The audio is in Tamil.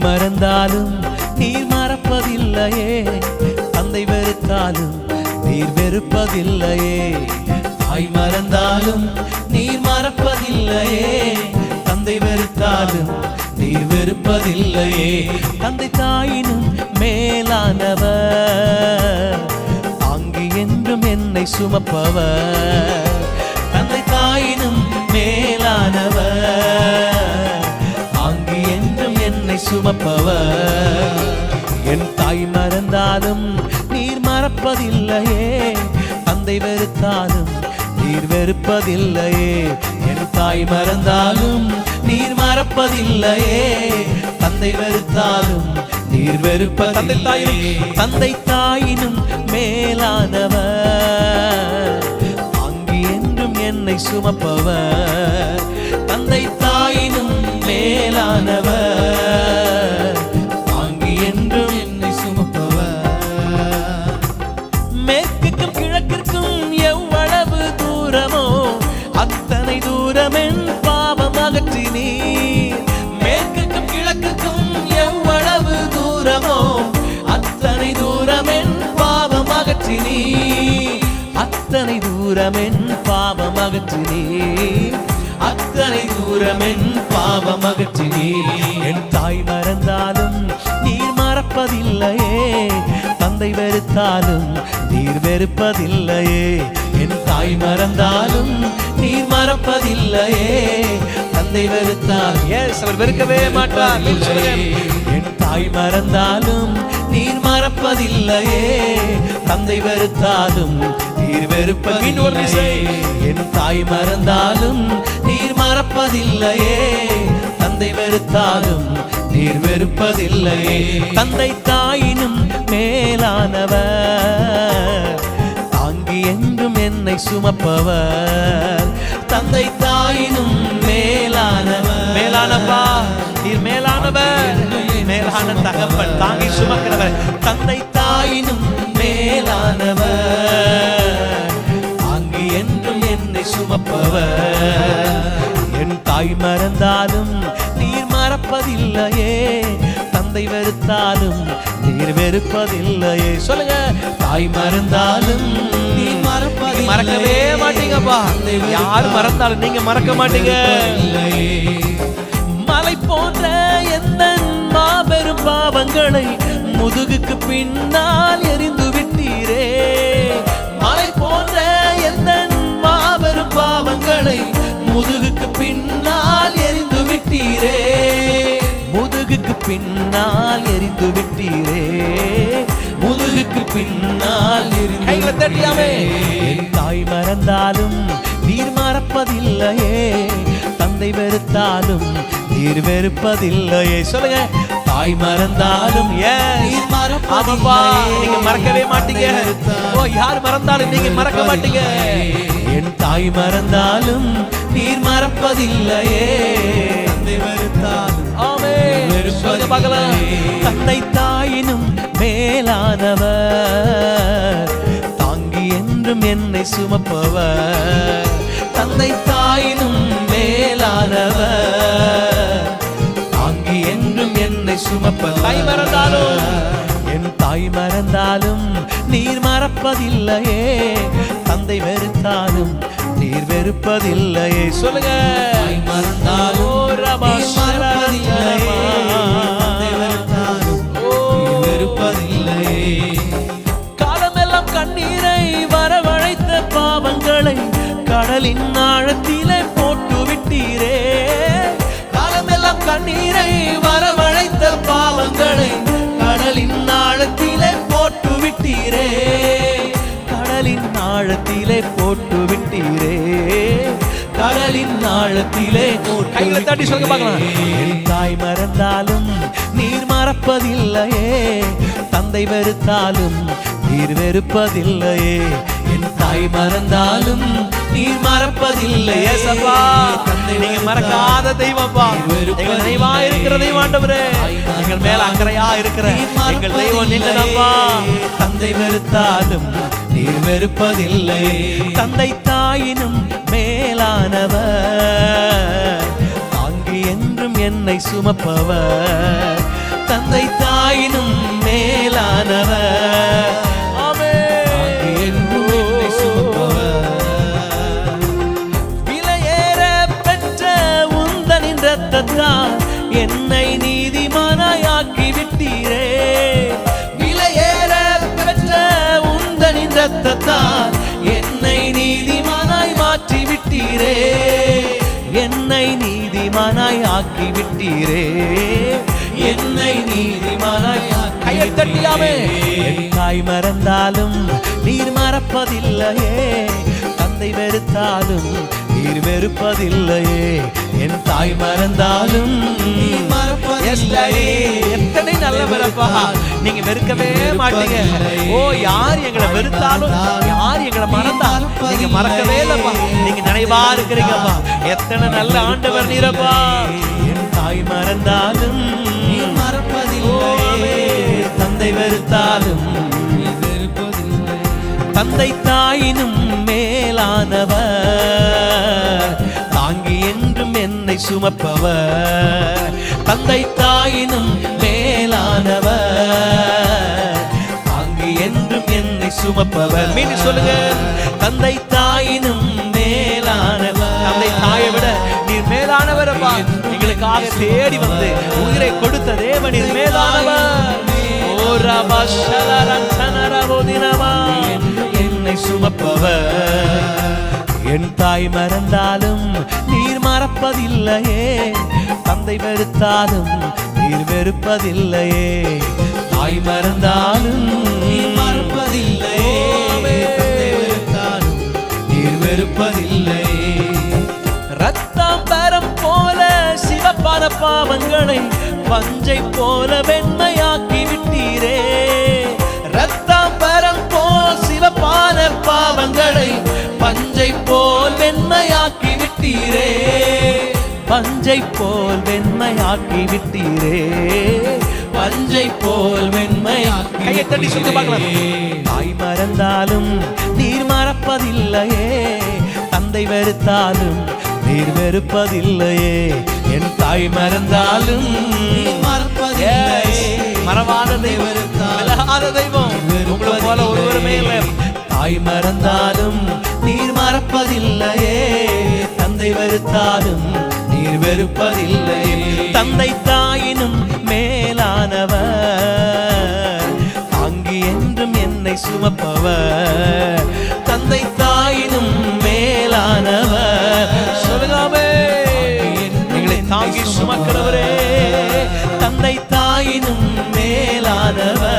மறந்தாலும் நீர் மறப்பதில்லையே, தந்தை வெறுத்தாலும் நீர் வெறுப்பதில்லையே. தாய் மறந்தாலும் நீர் மறப்பதில்லையே, தந்தை வெறுத்தாலும் நீர் வெறுப்பதில்லையே. தந்தை தாயினும் மேலானவர், தாங்கி என்றும் என்னை சுமப்பவர். தந்தை தாயினும் மேலானவர், தாங்கி என்றும் என்னை சுமப்பவர். என் தாய் மறந்தாலும் நீர் மறப்பதில்லையே, தந்தை வெறுத்தாலும் நீர் வெறுப்பதில்லையே. என் தாய் மறந்தாலும் நீர் மறப்பதில்லையே, தந்தை வெறுத்தாலும் நீர் வெறுப்பதில்லையே. தந்தை தாயினும் மேலானவர், தாங்கி என்றும் என்னை சுமப்பவர். தந்தை தாயினும் மேலானவர், தாங்கி என்றும் என்னை சுமப்பவர். மேற்குக்கும் கிழக்கிற்கும் எவ்வளவு தூரமோ அத்தனை தூரம் என் பாவம் அகற்றினீர். மேற்குக்கும் கிழக்குக்கும் எவ்வளவு தூரமோ அத்தனை தூரம் என் பாவம் அகற்றினீர். அத்தனை தூரம் என் பாவம் அகற்றினீர், அத்தனை தூரம் என் பாவம் அகற்றினீர். என் தாய் மறந்தாலும் நீர் மறப்பதில்லையே, தந்தை வெறுத்தாலும் நீர் வெறுப்பதில்லையே. என் தாய் மறந்தாலும் நீர் மறப்பதில்லையே, தந்தை வெறுத்தால் அவர் வெறுக்கவே மாட்டார். என் தாய் மறந்தாலும் நீர் மறப்பதில்லையே, தந்தை வெறுத்தாலும் நீர் வெறுப்பதில்லையே. என் தாய் மறந்தாலும் நீர் மறப்பதில்லையே, தந்தை வெறுத்தாலும் நீர் வெறுப்பதில்லையே. தந்தை தாயினும் மேலானவர், தாங்கி என்றும் என்னை சுமப்பவர். தந்தை தாயினும் மேலானவர், மேலானப்பா நீர் மேலானவர், மேலான தகப்பன், தாங்கி சுமக்கிறவர். தந்தை தாயினும் மேலானவர், தாங்கி என்றும் என்னை சுமப்பவர். என் தாய் மறந்தாலும் நீர் மறப்பதில்லையே, தந்தை வெறுத்தாலும் நீர் வெறுப்பதில்லையே. சொல்லுங்க, தாய் மறந்தாலும் நீர் மறக்கவே மாட்டீங்கப்பா. யார் மறந்தாலும் நீங்க மறக்க மாட்டீங்க. மலை போன்ற எந்த மாபெரும் பாவங்களை முதுகுக்கு பின்னால் எரிந்து விட்டீரே. மலை போன்ற எந்த மாபெரும் பாவங்களை முதுகுக்கு பின்னால் எரிந்து விட்டீரே. முதுகுக்கு பின்னால் எரிந்து விட்டீரே, முதுகுக்கு பின்னால் எரிந்து தெரியாமே. என் தாய் மறந்தாலும் நீர் மறப்பதில்லையே, தந்தை வெறுத்தாலும் நீர் வெறுப்பதில்லையே. சொல்லுங்க, தாய் மறந்தாலும் நீங்க மறக்கவே மாட்டீங்க. ஓ, யார் மறந்தாலும் நீங்க மறக்க மாட்டீங்க. என் தாய் மறந்தாலும் நீர் மறப்பதில்லையே, தந்தை வெறுத்தாலும் தந்தை தாயினும் மேலானவர், தாங்கி என்றும் என்னை சுமப்பவர். தந்தை தாயினும் மேலானவர், தாங்கி என்றும் என்னை சுமப்பவர். தாய் மறந்தாலும் என் தாய் மறந்தாலும் நீர் மறப்பதில்லையே, தந்தை வெறுத்தாலும் நீர் வெறுப்பதில்லையே. சொல்லுங்க, மறந்தாலும் வெறுப்பதில்லையே. காலமெல்லாம் கண்ணீரை வரவழைத்த பாவங்களை கடலின் ஆழத்திலே போட்டு விட்டீரே. காலமெல்லாம் கண்ணீரை வரவழைத்த பாவங்களை கடலின் ஆழத்திலே போட்டு விட்டீரே. கடலின் ஆழத்திலே போட்டு விட்டீரே, கடலின் ஆழத்திலே. கைகளை தட்டி சொல்ல பார்க்கலாம். என் தாய் மறந்தாலும் நீர் மறப்பதில்லையே, தந்தை வெறுத்தாலும் நீர் வெறுப்பதில்லையே. என் தாய் மறந்தாலும் நீர் மறப்பதில்லையே. சப்பா, நீங்க மறக்காத தெய்வம்ப்பா. எங்கள் தெய்வா இருக்கிற தெய்வம் ஆண்டவரே, எங்கள் மேல அக்கறையா இருக்கிற எங்கள் தெய்வம் நீங்கதான்ப்பா. தந்தை வெறுத்தாலும் நீர் வெறுப்பதில்லை, தந்தை தாயினும் மேலானவர், தாங்கி என்றும் என்னை சுமப்பவர். தந்தை தாயினும் மேலானவர். விலையேற பெற்ற உந்தனின் இரத்தத்தால் என்னை நீதிமானாய் ஆக்கி விட்டீரே. விலையேற பெற்ற உந்தனின் இரத்தத்தால் என்னை நீதிமானாய் மாற்றி விட்டீரே. என்னை நீதிமானாய் ஆக்கி விட்டீரே. என்னை நீதிமானாய் கையை தட்டியாமே. என் தாய் மறந்தாலும் நீர் மறப்பதில்லையே. தந்தை வெறுத்தாலும் நீர் வெறுப்பதில்லையே. என் தாய் மறந்தாலும் நீர் மறப்பதில்லையே. எத்தனை நல்லவரப்பா, நீங்க வெறுக்கவே மாட்டீங்க. ஓ, யார் எங்களை வெறுத்தாலும் யார் எங்களை மறந்தாலும் நீங்க மறக்கவே இல்லப்பா. நீங்க நினைவா இருக்கிறீங்கப்பா. எத்தனை நல்ல ஆண்டவர் நீரப்பா. என் தாய் மறந்தாலும் நீர் மறப்பதில்லையே. தந்தை வெறுத்தாலும் தந்தை தாயினும் மேலானவர். தாங்கி என்றும் என்னை சுமப்பவர். தந்தை தாயினும் மேலானவர். தாங்கி என்றும் என்னை சுமப்பவர். மீண்டும் சொல்லுங்க. தந்தை தாயினும் மேலானவர். தந்தை தாயை விட நீர் மேலானவரப்பா. எங்களுக்காக தேடி வந்து உயிரை கொடுத்த தேவனின் மேலானவர். என்னை சுமப்பவர். என் தாய் மறந்தாலும் நீர் மறப்பதில்லையே. தந்தை வெறுத்தாலும் நீர் வெறுப்பதில்லையே. தாய் மறந்தாலும் நீர் மறப்பதில்லையே. தந்தை வெறுத்தாலும் நீர் வெறுப்பதில்லையே. ரத்தாம்பரம் போல சிவப்பான பாவங்களை பஞ்சை போல வெண்மையாக்கி விட்டீரே. ரத்தாம்பரம் போல் சிவப்பான பாவங்களை பஞ்சை போல் வெண்மையாக்கி விட்டீரே. பஞ்சை போல் வெண்மையாக்கி விட்டீரே. பஞ்சை போல் வெண்மையாக்கி. கையை தட்டி சொல்ல பார்க்கலாம். தாய் மறந்தாலும் நீர் மறப்பதில்லையே. தந்தை வெறுத்தாலும் நீர் வெறுப்பதில்லையே. என் தாய் மறந்தாலும் மறவாத தெய்வம், விலகாத தெய்வம் உங்களை போல ஒருவருமே இல்லை. தாய் மறந்தாலும் நீர் மறப்பதில்லையே. தந்தை வெறுத்தாலும் நீர் வெறுப்பதில்லையே. தந்தை தாயினும் மேலானவர். தாங்கி என்றும் என்னை சுமப்பவர். தந்தை தாயினும் மேலானவர். சொல்லுகாமே. எங்களை தாங்கி சுமக்கிறவரே. தந்தை தாயினும் மேலானவர்.